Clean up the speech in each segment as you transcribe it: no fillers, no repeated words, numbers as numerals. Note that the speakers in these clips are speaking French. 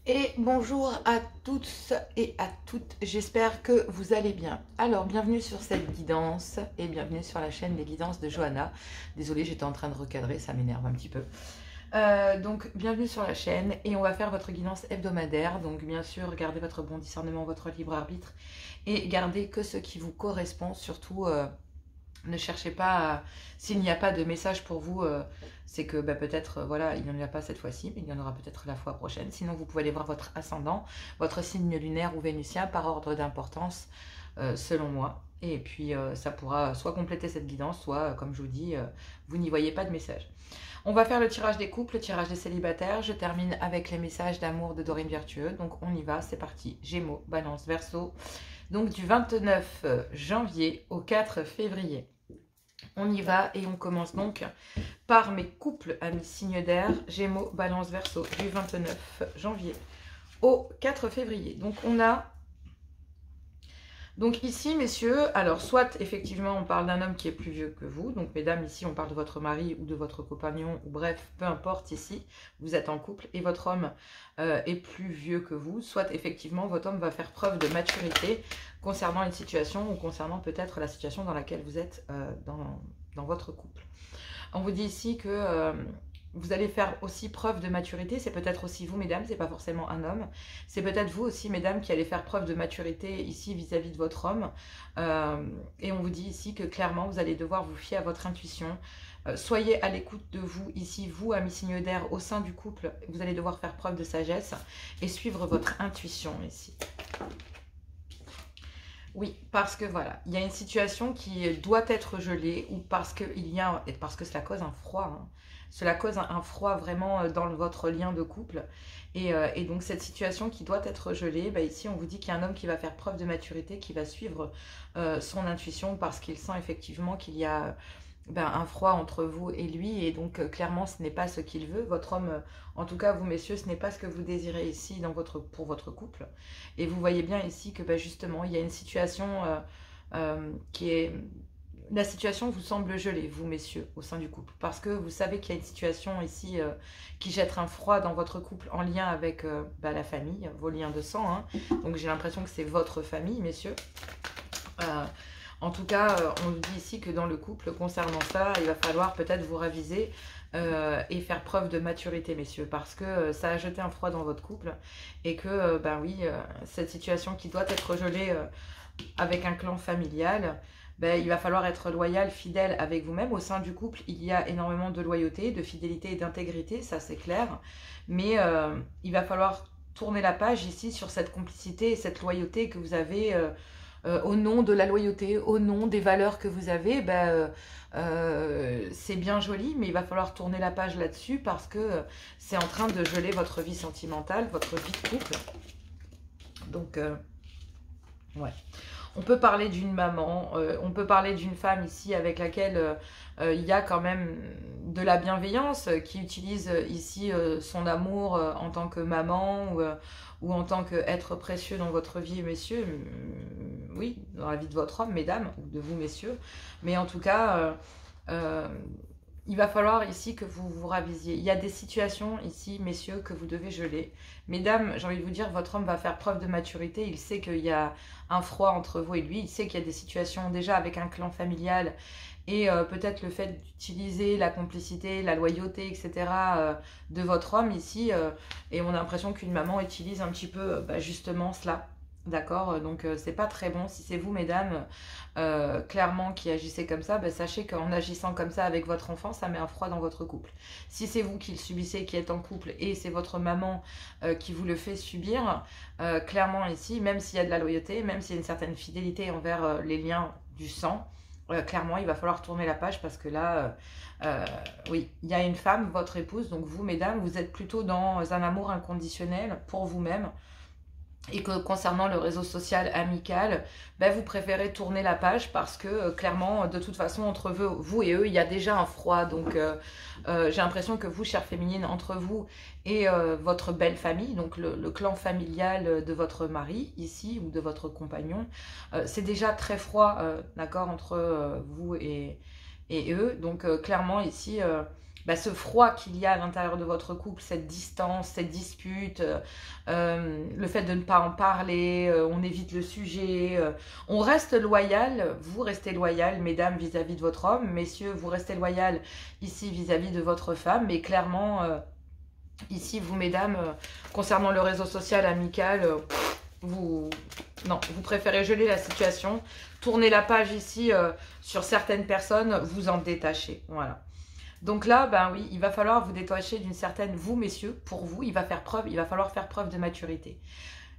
Et bonjour à tous et à toutes, j'espère que vous allez bien. Alors, bienvenue sur cette guidance et bienvenue sur la chaîne des guidances de Johanna. Désolée, j'étais en train de recadrer, ça m'énerve un petit peu. Donc, bienvenue sur la chaîne et on va faire votre guidance hebdomadaire. Donc, bien sûr, gardez votre bon discernement, votre libre arbitre et gardez que ce qui vous correspond, surtout... ne cherchez pas, s'il n'y a pas de message pour vous, c'est que peut-être, voilà, il n'y en a pas cette fois-ci, mais il y en aura peut-être la fois prochaine. Sinon, vous pouvez aller voir votre ascendant, votre signe lunaire ou vénusien par ordre d'importance, selon moi. Et puis, ça pourra soit compléter cette guidance, soit, comme je vous dis, vous n'y voyez pas de message. On va faire le tirage des couples, le tirage des célibataires. Je termine avec les messages d'amour de Dorine Virtueux. Donc, on y va, c'est parti. Gémeaux, Balance, Verseau. Donc, du 29 janvier au 4 février. On y va et on commence donc par mes couples amis signes d'air, Gémeaux, Balance, Verseau, du 29 janvier au 4 février. Donc on a, donc ici messieurs, alors soit effectivement on parle d'un homme qui est plus vieux que vous, donc mesdames ici on parle de votre mari ou de votre compagnon, ou bref, peu importe ici, vous êtes en couple et votre homme est plus vieux que vous, soit effectivement votre homme va faire preuve de maturité concernant une situation ou concernant peut-être la situation dans laquelle vous êtes dans votre couple. On vous dit ici que vous allez faire aussi preuve de maturité, c'est peut-être aussi vous mesdames, c'est pas forcément un homme, c'est peut-être vous aussi mesdames qui allez faire preuve de maturité ici vis-à-vis de votre homme, et on vous dit ici que clairement vous allez devoir vous fier à votre intuition. Soyez à l'écoute de vous ici, vous amis signes d'air au sein du couple, vous allez devoir faire preuve de sagesse et suivre votre intuition ici. Oui, parce que voilà, il y a une situation qui doit être gelée ou parce que parce que cela cause un froid. Hein. Cela cause un froid vraiment dans votre lien de couple. Et donc cette situation qui doit être gelée, ici on vous dit qu'il y a un homme qui va faire preuve de maturité, qui va suivre son intuition parce qu'il sent effectivement qu'il y a un froid entre vous et lui. Et donc clairement ce n'est pas ce qu'il veut. Votre homme, en tout cas vous messieurs, ce n'est pas ce que vous désirez ici pour votre couple. Et vous voyez bien ici que justement il y a une situation qui est... La situation vous semble gelée, vous messieurs, au sein du couple, parce que vous savez qu'il y a une situation ici qui jette un froid dans votre couple en lien avec la famille, vos liens de sang. Hein. Donc j'ai l'impression que c'est votre famille, messieurs. En tout cas, on vous dit ici que dans le couple, concernant ça, il va falloir peut-être vous raviser et faire preuve de maturité, messieurs, parce que ça a jeté un froid dans votre couple et que, oui, cette situation qui doit être gelée avec un clan familial, il va falloir être loyal, fidèle avec vous-même. Au sein du couple, il y a énormément de loyauté, de fidélité et d'intégrité, ça c'est clair, mais il va falloir tourner la page ici sur cette complicité et cette loyauté que vous avez au nom de la loyauté, au nom des valeurs que vous avez. C'est bien joli, mais il va falloir tourner la page là-dessus parce que c'est en train de geler votre vie sentimentale, votre vie de couple. Donc, ouais. On peut parler d'une maman, on peut parler d'une femme ici avec laquelle il y a quand même de la bienveillance, qui utilise ici son amour en tant que maman ou en tant qu'être précieux dans votre vie, messieurs. Oui, dans la vie de votre homme, mesdames, ou de vous, messieurs. Mais en tout cas, il va falloir ici que vous vous ravisiez. Il y a des situations ici, messieurs, que vous devez geler. Mesdames, j'ai envie de vous dire, votre homme va faire preuve de maturité. Il sait qu'il y a un froid entre vous et lui. Il sait qu'il y a des situations déjà avec un clan familial et peut-être le fait d'utiliser la complicité, la loyauté, etc. De votre homme ici. Et on a l'impression qu'une maman utilise un petit peu justement cela. D'accord, donc c'est pas très bon. Si c'est vous, mesdames, clairement qui agissez comme ça, sachez qu'en agissant comme ça avec votre enfant, ça met un froid dans votre couple. Si c'est vous qui le subissez, qui êtes en couple, et c'est votre maman qui vous le fait subir, clairement ici, même s'il y a de la loyauté, même s'il y a une certaine fidélité envers les liens du sang, clairement il va falloir tourner la page parce que là, oui, il y a une femme, votre épouse, donc vous, mesdames, vous êtes plutôt dans un amour inconditionnel pour vous-même. Et que concernant le réseau social amical, vous préférez tourner la page parce que clairement, de toute façon, entre vous et eux, il y a déjà un froid. Donc, j'ai l'impression que vous, chère féminine, entre vous et votre belle famille, donc le clan familial de votre mari, ici, ou de votre compagnon, c'est déjà très froid, d'accord, entre vous et eux. Donc, clairement, ici... ce froid qu'il y a à l'intérieur de votre couple, cette distance, cette dispute, le fait de ne pas en parler, on évite le sujet, on reste loyal, vous restez loyal, mesdames, vis-à-vis de votre homme, messieurs, vous restez loyal ici vis-à-vis de votre femme, mais clairement, ici, vous, mesdames, concernant le réseau social amical, vous préférez geler la situation, tourner la page ici sur certaines personnes, vous en détacher, voilà. Donc là, ben oui, il va falloir vous détacher d'une certaine, vous messieurs, pour vous, il va falloir faire preuve de maturité.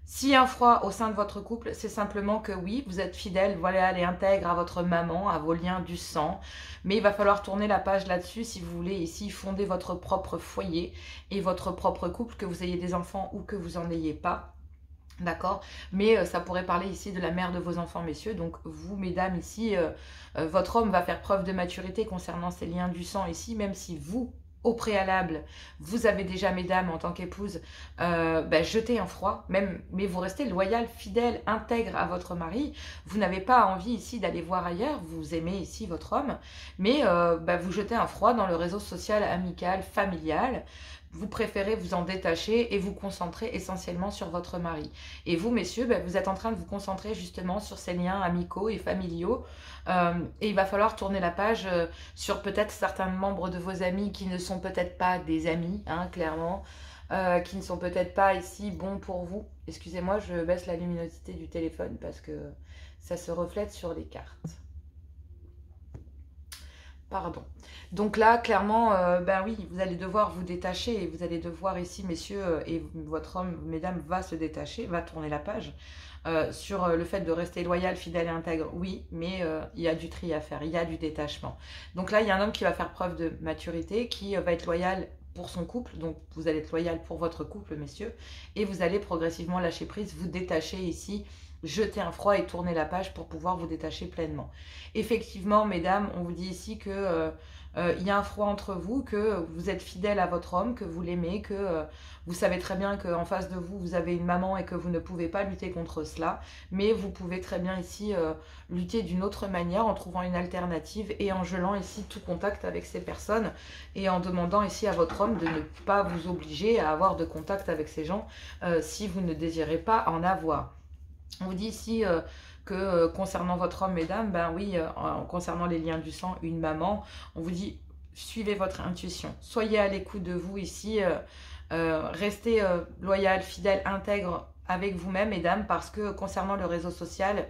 S'il y a un froid au sein de votre couple, c'est simplement que oui, vous êtes fidèle, voilà, et intègre à votre maman, à vos liens du sang. Mais il va falloir tourner la page là-dessus si vous voulez ici fonder votre propre foyer et votre propre couple, que vous ayez des enfants ou que vous n'en ayez pas. D'accord, mais ça pourrait parler ici de la mère de vos enfants, messieurs. Donc vous, mesdames, ici, votre homme va faire preuve de maturité concernant ces liens du sang ici, même si vous, au préalable, vous avez déjà, mesdames, en tant qu'épouse, jeté un froid, mais vous restez loyal, fidèle, intègre à votre mari. Vous n'avez pas envie ici d'aller voir ailleurs, vous aimez ici votre homme, mais vous jetez un froid dans le réseau social, amical, familial. Vous préférez vous en détacher et vous concentrer essentiellement sur votre mari. Et vous, messieurs, vous êtes en train de vous concentrer justement sur ces liens amicaux et familiaux. Et il va falloir tourner la page sur peut-être certains membres de vos amis qui ne sont peut-être pas des amis, hein, clairement, qui ne sont peut-être pas ici bons pour vous. Excusez-moi, je baisse la luminosité du téléphone parce que ça se reflète sur les cartes. Pardon. Donc là, clairement, oui, vous allez devoir vous détacher et vous allez devoir ici, messieurs, et votre homme, mesdames, va se détacher, va tourner la page sur le fait de rester loyal, fidèle et intègre. Oui, mais il y a du tri à faire, il y a du détachement. Donc là, il y a un homme qui va faire preuve de maturité, qui va être loyal pour son couple, donc vous allez être loyal pour votre couple, messieurs, et vous allez progressivement lâcher prise, vous détacher ici, jeter un froid et tourner la page pour pouvoir vous détacher pleinement. Effectivement, mesdames, on vous dit ici que il y a un froid entre vous, que vous êtes fidèle à votre homme, que vous l'aimez, que vous savez très bien qu'en face de vous, vous avez une maman et que vous ne pouvez pas lutter contre cela, mais vous pouvez très bien ici lutter d'une autre manière en trouvant une alternative et en gelant ici tout contact avec ces personnes et en demandant ici à votre homme de ne pas vous obliger à avoir de contact avec ces gens si vous ne désirez pas en avoir. On vous dit ici que concernant votre homme, mesdames, concernant les liens du sang, une maman, on vous dit, suivez votre intuition. Soyez à l'écoute de vous ici, restez loyal, fidèle, intègre avec vous-même, mesdames, parce que concernant le réseau social,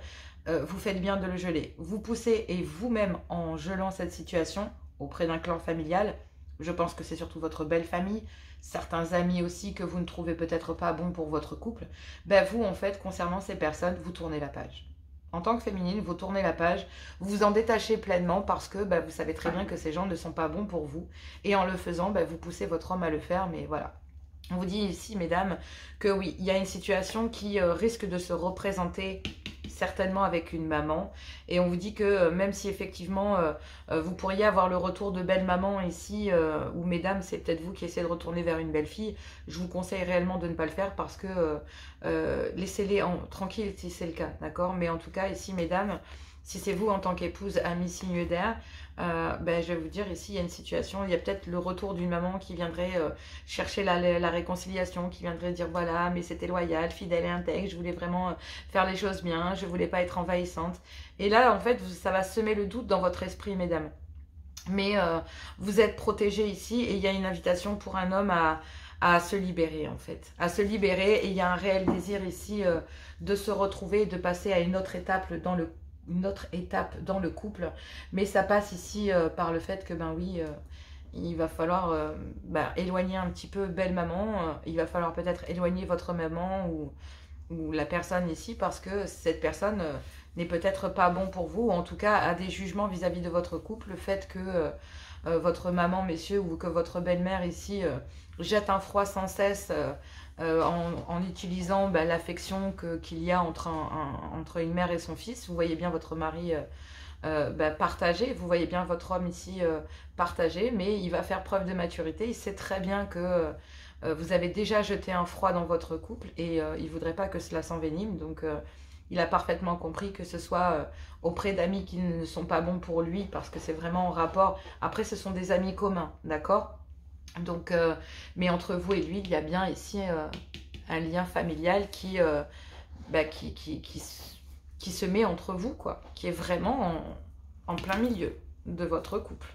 vous faites bien de le geler. Vous poussez et vous-même, en gelant cette situation auprès d'un clan familial, je pense que c'est surtout votre belle famille, certains amis aussi que vous ne trouvez peut-être pas bons pour votre couple, vous, en fait, concernant ces personnes, vous tournez la page. En tant que féminine, vous tournez la page, vous vous en détachez pleinement parce que vous savez très bien que ces gens ne sont pas bons pour vous. Et en le faisant, vous poussez votre homme à le faire, mais voilà. On vous dit ici, mesdames, que oui, il y a une situation qui risque de se représenter certainement avec une maman. Et on vous dit que même si effectivement vous pourriez avoir le retour de belle maman ici, ou mesdames, c'est peut-être vous qui essayez de retourner vers une belle fille, je vous conseille réellement de ne pas le faire parce que laissez-les tranquilles si c'est le cas, d'accord? Mais en tout cas, ici, mesdames, si c'est vous en tant qu'épouse, amie, signe d'air, je vais vous dire ici, il y a une situation, il y a peut-être le retour d'une maman qui viendrait chercher la réconciliation, qui viendrait dire voilà, mais c'était loyal, fidèle et intègre, je voulais vraiment faire les choses bien, je voulais pas être envahissante. Et là, en fait, ça va semer le doute dans votre esprit, mesdames. Mais vous êtes protégés ici et il y a une invitation pour un homme à se libérer, en fait. À se libérer, et il y a un réel désir ici de se retrouver, de passer à une autre étape dans le couple, mais ça passe ici par le fait que il va falloir éloigner un petit peu belle maman, il va falloir peut-être éloigner votre maman ou la personne ici parce que cette personne n'est peut-être pas bon pour vous, ou en tout cas a des jugements vis-à-vis de votre couple, le fait que votre maman, messieurs, ou que votre belle-mère ici jette un froid sans cesse en utilisant l'affection qu'il y a entre une mère et son fils. Vous voyez bien votre mari partagé, vous voyez bien votre homme ici partagé, mais il va faire preuve de maturité. Il sait très bien que vous avez déjà jeté un froid dans votre couple et il ne voudrait pas que cela s'envenime. Donc Il a parfaitement compris que ce soit auprès d'amis qui ne sont pas bons pour lui, parce que c'est vraiment en rapport. Après, ce sont des amis communs, d'accord? Donc, mais entre vous et lui, il y a bien ici un lien familial qui se met entre vous, quoi, qui est vraiment en plein milieu de votre couple.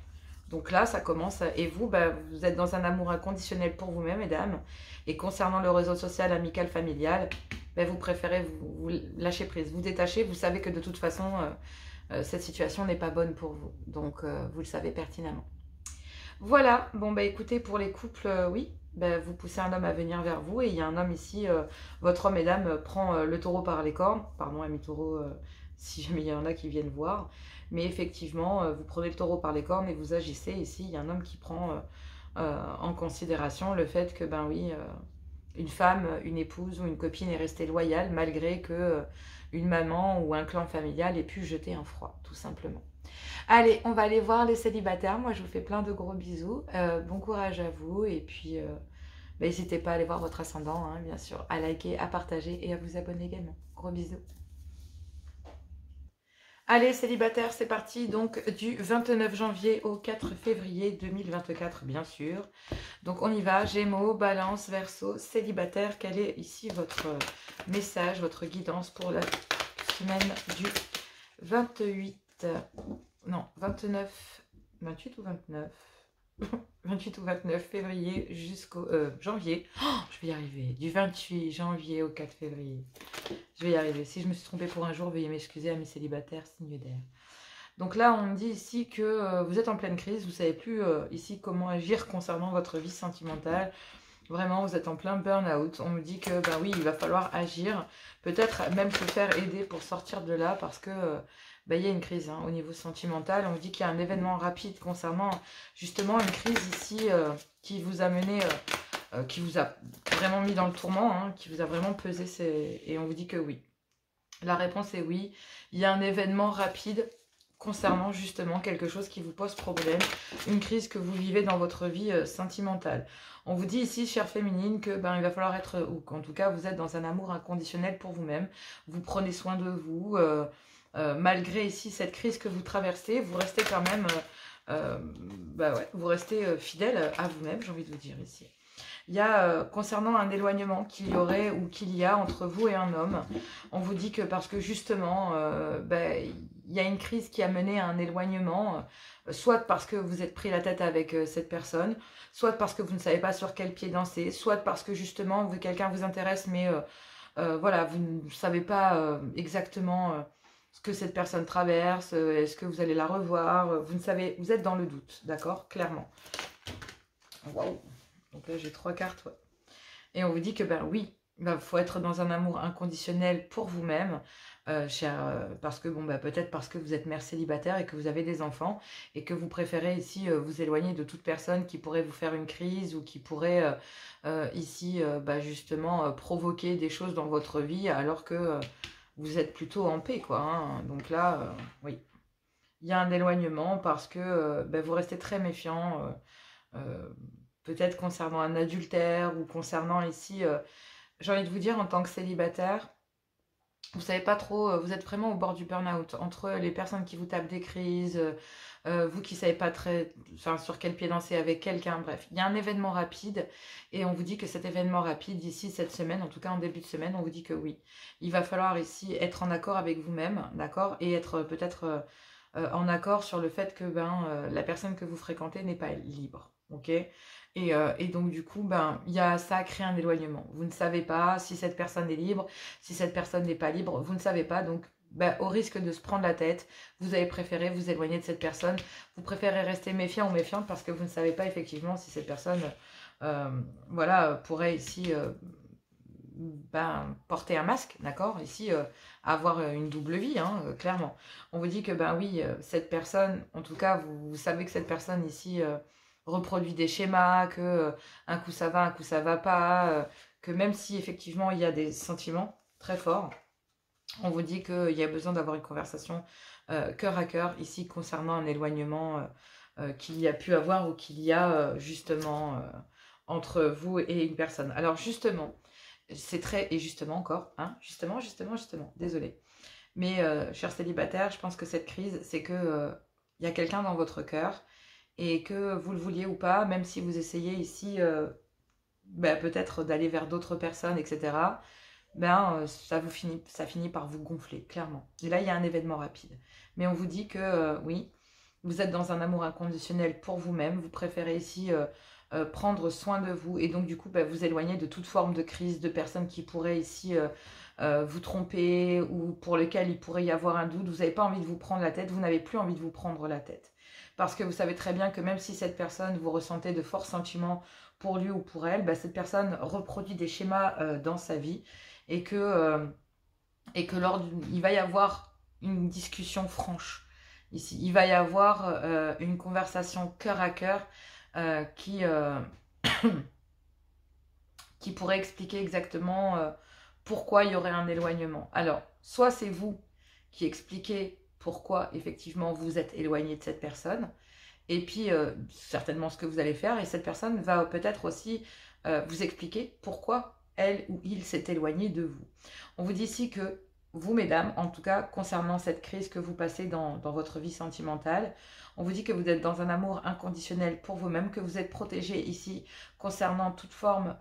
Donc là, ça commence, et vous, vous êtes dans un amour inconditionnel pour vous-même, mesdames. Et concernant le réseau social, amical, familial, vous préférez vous lâcher prise, vous détacher. Vous savez que de toute façon, cette situation n'est pas bonne pour vous. Donc, vous le savez pertinemment. Voilà, bon, écoutez, pour les couples, oui, vous poussez un homme à venir vers vous. Et il y a un homme ici, votre homme, mesdames, prend le taureau par les cornes. Pardon, ami taureau, si jamais il y en a qui viennent voir. Mais effectivement, vous prenez le taureau par les cornes et vous agissez. Ici, il y a un homme qui prend en considération le fait que, oui, une femme, une épouse ou une copine est restée loyale malgré que une maman ou un clan familial ait pu jeter un froid, tout simplement. Allez, on va aller voir les célibataires. Moi, je vous fais plein de gros bisous. Bon courage à vous. Et puis, n'hésitez pas à aller voir votre ascendant, hein, bien sûr, à liker, à partager et à vous abonner également. Gros bisous. Allez, célibataire, c'est parti, donc du 29 janvier au 4 février 2024, bien sûr. Donc on y va, Gémeaux, Balance, Verseau, célibataire. Quel est ici votre message, votre guidance pour la semaine du 28, non, 29, 28 ou 29 28 ou 29 février jusqu'au janvier. Oh, je vais y arriver. Du 28 janvier au 4 février. Je vais y arriver. Si je me suis trompée pour un jour, veuillez m'excuser, amis célibataires, signe d'air. Donc là, on me dit ici que vous êtes en pleine crise. Vous ne savez plus ici comment agir concernant votre vie sentimentale. Vraiment, vous êtes en plein burn-out. On me dit que, oui, il va falloir agir. Peut-être même se faire aider pour sortir de là parce que... il y a une crise au niveau sentimental. On vous dit qu'il y a un événement rapide concernant justement une crise ici qui vous a mené, qui vous a vraiment mis dans le tourment, qui vous a vraiment pesé. Et on vous dit que oui. La réponse est oui. Il y a un événement rapide concernant justement quelque chose qui vous pose problème, une crise que vous vivez dans votre vie sentimentale. On vous dit ici, chère féminine, que il va falloir être, ou qu'en tout cas vous êtes dans un amour inconditionnel pour vous-même. Vous prenez soin de vous. Malgré ici cette crise que vous traversez, vous restez quand même, vous restez fidèle à vous-même, j'ai envie de vous dire ici. Il y a, concernant un éloignement qu'il y aurait ou qu'il y a entre vous et un homme, on vous dit que parce que justement, il y a une crise qui a mené à un éloignement, soit parce que vous êtes pris la tête avec cette personne, soit parce que vous ne savez pas sur quel pied danser, soit parce que justement, quelqu'un vous intéresse, mais voilà, vous ne savez pas exactement... ce que cette personne traverse, est-ce que vous allez la revoir, vous ne savez, vous êtes dans le doute, d'accord, clairement. Waouh. Donc là j'ai 3 cartes, ouais. Et on vous dit que oui, il faut être dans un amour inconditionnel pour vous-même, parce que peut-être parce que vous êtes mère célibataire et que vous avez des enfants et que vous préférez ici vous éloigner de toute personne qui pourrait vous faire une crise ou qui pourrait ici justement provoquer des choses dans votre vie alors que vous êtes plutôt en paix, quoi. Donc là, oui. Il y a un éloignement parce que vous restez très méfiant, peut-être concernant un adultère ou concernant ici, j'ai envie de vous dire, en tant que célibataire, vous savez pas trop, vous êtes vraiment au bord du burn-out, entre les personnes qui vous tapent des crises, vous qui savez pas sur quel pied danser avec quelqu'un, bref. Il y a un événement rapide et on vous dit que cet événement rapide, ici, cette semaine, en tout cas en début de semaine, on vous dit que oui. Il va falloir ici être en accord avec vous-même, d'accord? Et être peut-être en accord sur le fait que la personne que vous fréquentez n'est pas libre, ok? Et donc du coup, ça a créé un éloignement. Vous ne savez pas si cette personne est libre, si cette personne n'est pas libre, vous ne savez pas. Donc au risque de se prendre la tête, vous avez préféré vous éloigner de cette personne. Vous préférez rester méfiant ou méfiante parce que vous ne savez pas effectivement si cette personne pourrait ici porter un masque, d'accord? Ici, avoir une double vie, clairement. On vous dit que oui, cette personne, en tout cas, vous savez que cette personne ici... reproduit des schémas, que un coup ça va, un coup ça va pas, que même si effectivement il y a des sentiments très forts, on vous dit qu'il y a besoin d'avoir une conversation cœur à cœur ici concernant un éloignement qu'il y a pu avoir ou qu'il y a justement entre vous et une personne. Alors justement, c'est très... Et justement encore, hein, justement, désolé. Mais cher célibataire, je pense que cette crise, c'est que y a quelqu'un dans votre cœur et que vous le vouliez ou pas, même si vous essayez ici peut-être d'aller vers d'autres personnes, etc., ça finit par vous gonfler, clairement. Et là, il y a un événement rapide. Mais on vous dit que oui, vous êtes dans un amour inconditionnel pour vous-même, vous préférez ici prendre soin de vous, et donc du coup, vous éloigner de toute forme de crise, de personnes qui pourraient ici vous tromper, ou pour lesquelles il pourrait y avoir un doute. Vous n'avez pas envie de vous prendre la tête, vous n'avez plus envie de vous prendre la tête. Parce que vous savez très bien que même si cette personne, vous ressentez de forts sentiments pour lui ou pour elle, cette personne reproduit des schémas dans sa vie, et que il va y avoir une discussion franche ici. Il va y avoir une conversation cœur à cœur qui pourrait expliquer exactement pourquoi il y aurait un éloignement. Alors, soit c'est vous qui expliquez pourquoi effectivement vous êtes éloigné de cette personne, et puis certainement ce que vous allez faire, et cette personne va peut-être aussi vous expliquer pourquoi elle ou il s'est éloigné de vous. On vous dit ici que vous, mesdames, en tout cas concernant cette crise que vous passez dans votre vie sentimentale, on vous dit que vous êtes dans un amour inconditionnel pour vous-même, que vous êtes protégé ici concernant toute forme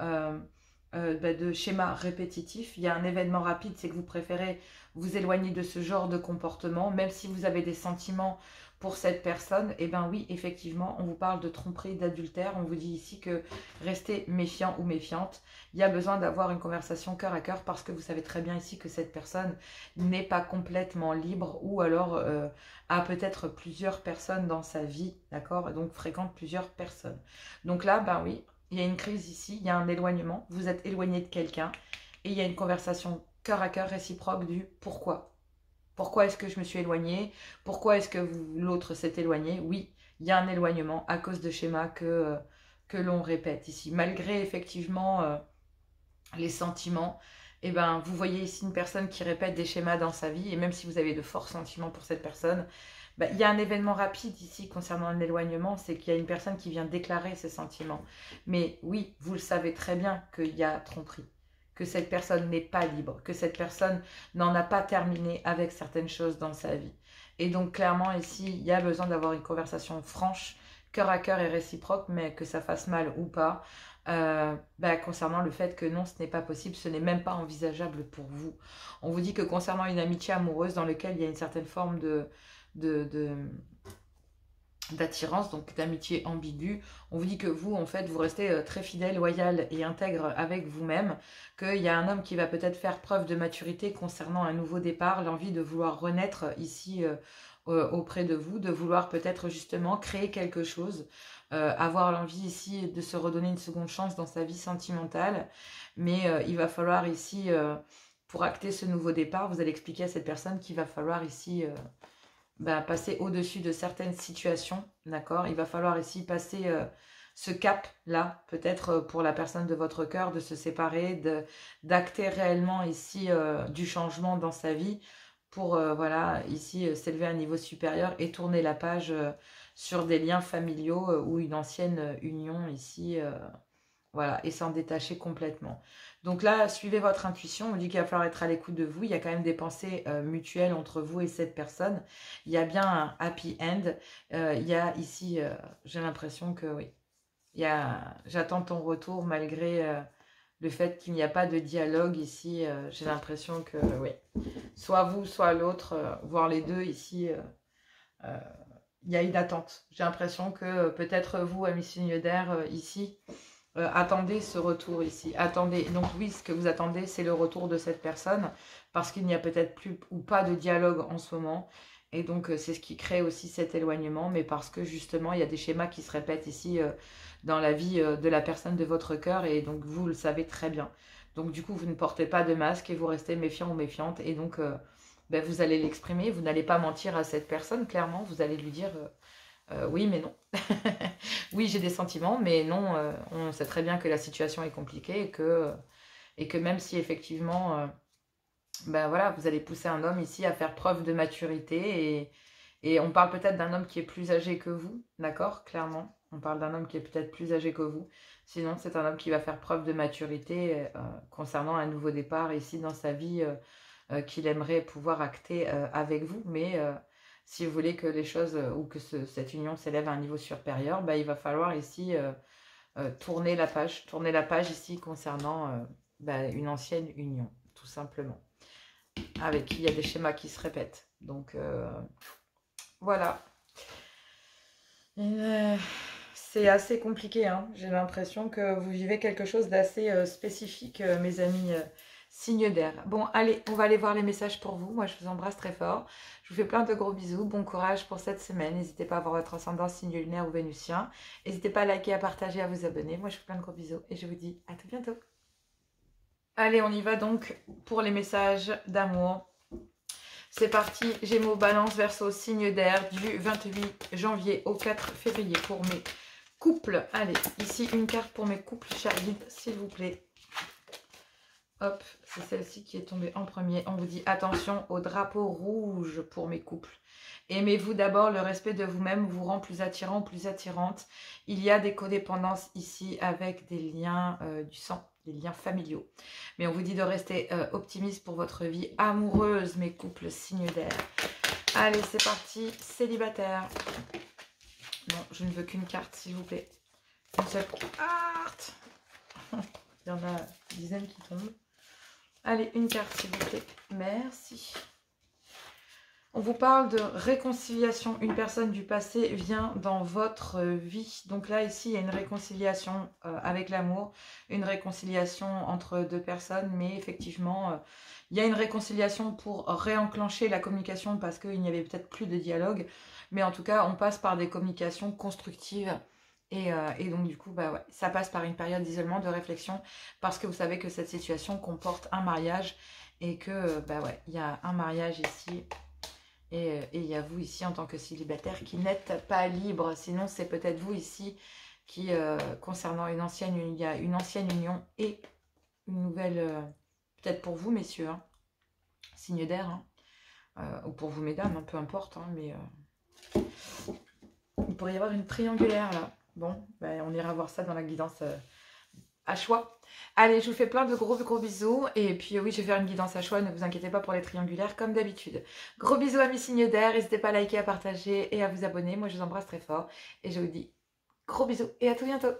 de schéma répétitif. Il y a un événement rapide, c'est que vous préférez vous éloigner de ce genre de comportement, même si vous avez des sentiments pour cette personne. Et bien oui, effectivement, on vous parle de tromperie, d'adultère. On vous dit ici que restez méfiant ou méfiante. Il y a besoin d'avoir une conversation cœur à cœur, parce que vous savez très bien ici que cette personne n'est pas complètement libre, ou alors a peut-être plusieurs personnes dans sa vie, d'accord, donc fréquente plusieurs personnes. Donc là, oui, il y a une crise ici, il y a un éloignement, vous êtes éloigné de quelqu'un, et il y a une conversation cœur à cœur réciproque du pourquoi. Pourquoi est-ce que je me suis éloignée? Pourquoi est-ce que l'autre s'est éloigné? Oui, il y a un éloignement à cause de schémas que l'on répète ici. Malgré effectivement les sentiments, vous voyez ici une personne qui répète des schémas dans sa vie, et même si vous avez de forts sentiments pour cette personne, il y a un événement rapide ici concernant un éloignement, c'est qu'il y a une personne qui vient déclarer ses sentiments. Mais oui, vous le savez très bien qu'il y a tromperie, que cette personne n'est pas libre, que cette personne n'en a pas terminé avec certaines choses dans sa vie. Et donc clairement ici, il y a besoin d'avoir une conversation franche, cœur à cœur et réciproque, mais que ça fasse mal ou pas, concernant le fait que non, ce n'est pas possible, ce n'est même pas envisageable pour vous. On vous dit que concernant une amitié amoureuse dans laquelle il y a une certaine forme d'attirance, donc d'amitié ambiguë, on vous dit que vous, en fait, vous restez très fidèle, loyal et intègre avec vous-même, qu'il y a un homme qui va peut-être faire preuve de maturité concernant un nouveau départ, l'envie de vouloir renaître ici auprès de vous, de vouloir peut-être justement créer quelque chose, avoir l'envie ici de se redonner une seconde chance dans sa vie sentimentale, mais il va falloir ici, pour acter ce nouveau départ, vous allez expliquer à cette personne qu'il va falloir ici passer au-dessus de certaines situations, d'accord? Il va falloir ici passer ce cap-là, peut-être pour la personne de votre cœur, de se séparer, d'acter réellement ici du changement dans sa vie, pour voilà, ici s'élever à un niveau supérieur et tourner la page sur des liens familiaux ou une ancienne union ici, voilà, et s'en détacher complètement. Donc là, suivez votre intuition, on dit qu'il va falloir être à l'écoute de vous, il y a quand même des pensées mutuelles entre vous et cette personne, il y a bien un happy end, il y a ici, j'ai l'impression que oui, j'attends ton retour malgré le fait qu'il n'y a pas de dialogue ici, j'ai l'impression que oui, soit vous, soit l'autre, voire les deux ici, il y a une attente. J'ai l'impression que peut-être vous, amis signataires, ici, attendez ce retour ici. Attendez. Donc oui, ce que vous attendez, c'est le retour de cette personne, parce qu'il n'y a peut-être plus ou pas de dialogue en ce moment. Et donc c'est ce qui crée aussi cet éloignement, mais parce que justement, il y a des schémas qui se répètent ici dans la vie de la personne de votre cœur, et donc vous le savez très bien. Donc du coup, vous ne portez pas de masque et vous restez méfiant ou méfiante, et donc vous allez l'exprimer, vous n'allez pas mentir à cette personne, clairement, vous allez lui dire oui mais non. Oui, j'ai des sentiments, mais non, on sait très bien que la situation est compliquée, et que même si effectivement, voilà, vous allez pousser un homme ici à faire preuve de maturité, et on parle peut-être d'un homme qui est plus âgé que vous, d'accord, clairement. On parle d'un homme qui est peut-être plus âgé que vous. Sinon, c'est un homme qui va faire preuve de maturité concernant un nouveau départ ici dans sa vie qu'il aimerait pouvoir acter avec vous. Mais si vous voulez que les choses ou que cette union s'élève à un niveau supérieur, bah, il va falloir ici tourner la page. Tourner la page ici concernant bah, une ancienne union, tout simplement. Avec qui il y a des schémas qui se répètent. Donc, voilà. C'est assez compliqué, hein. J'ai l'impression que vous vivez quelque chose d'assez spécifique, mes amis signes d'air. Bon, allez, on va aller voir les messages pour vous. Moi, je vous embrasse très fort. Je vous fais plein de gros bisous. Bon courage pour cette semaine. N'hésitez pas à voir votre ascendant signe lunaire ou vénusien. N'hésitez pas à liker, à partager, à vous abonner. Moi, je vous fais plein de gros bisous et je vous dis à tout bientôt. Allez, on y va donc pour les messages d'amour. C'est parti, Gémeaux, Balance, Verseau, signe d'air du 28 janvier au 4 février pour mes couples. Allez, ici une carte pour mes couples, chers guides, s'il vous plaît. Hop, c'est celle-ci qui est tombée en premier. On vous dit attention au drapeau rouge pour mes couples. Aimez-vous d'abord, le respect de vous-même vous rend plus attirant, plus attirante. Il y a des codépendances ici avec des liens du sang, des liens familiaux. Mais on vous dit de rester optimiste pour votre vie amoureuse, mes couples signes d'air. Allez, c'est parti, célibataire. Non, je ne veux qu'une carte, s'il vous plaît. Une seule carte. Il y en a une dizaine qui tombent. Allez, une carte, s'il vous plaît. Merci. On vous parle de réconciliation. Une personne du passé vient dans votre vie. Donc là, ici, il y a une réconciliation avec l'amour, une réconciliation entre deux personnes. Mais effectivement, il y a une réconciliation pour réenclencher la communication parce qu'il n'y avait peut-être plus de dialogue. Mais en tout cas, on passe par des communications constructives. Et donc, du coup, bah ouais, ça passe par une période d'isolement, de réflexion. Parce que vous savez que cette situation comporte un mariage. Et que, bah ouais, il y a un mariage ici. Et il y a vous ici en tant que célibataire qui n'êtes pas libre. Sinon, c'est peut-être vous ici qui, concernant il y a une ancienne union et une nouvelle, peut-être pour vous, messieurs, hein, signe d'air, hein, ou pour vous, mesdames, hein, peu importe. Hein, mais il pourrait y avoir une triangulaire là. Bon, ben, on ira voir ça dans la guidance à choix. Allez, je vous fais plein de gros bisous. Et puis oui, je vais faire une guidance à choix. Ne vous inquiétez pas pour les triangulaires comme d'habitude. Gros bisous à mes signes d'air. N'hésitez pas à liker, à partager et à vous abonner. Moi, je vous embrasse très fort. Et je vous dis gros bisous et à tout bientôt.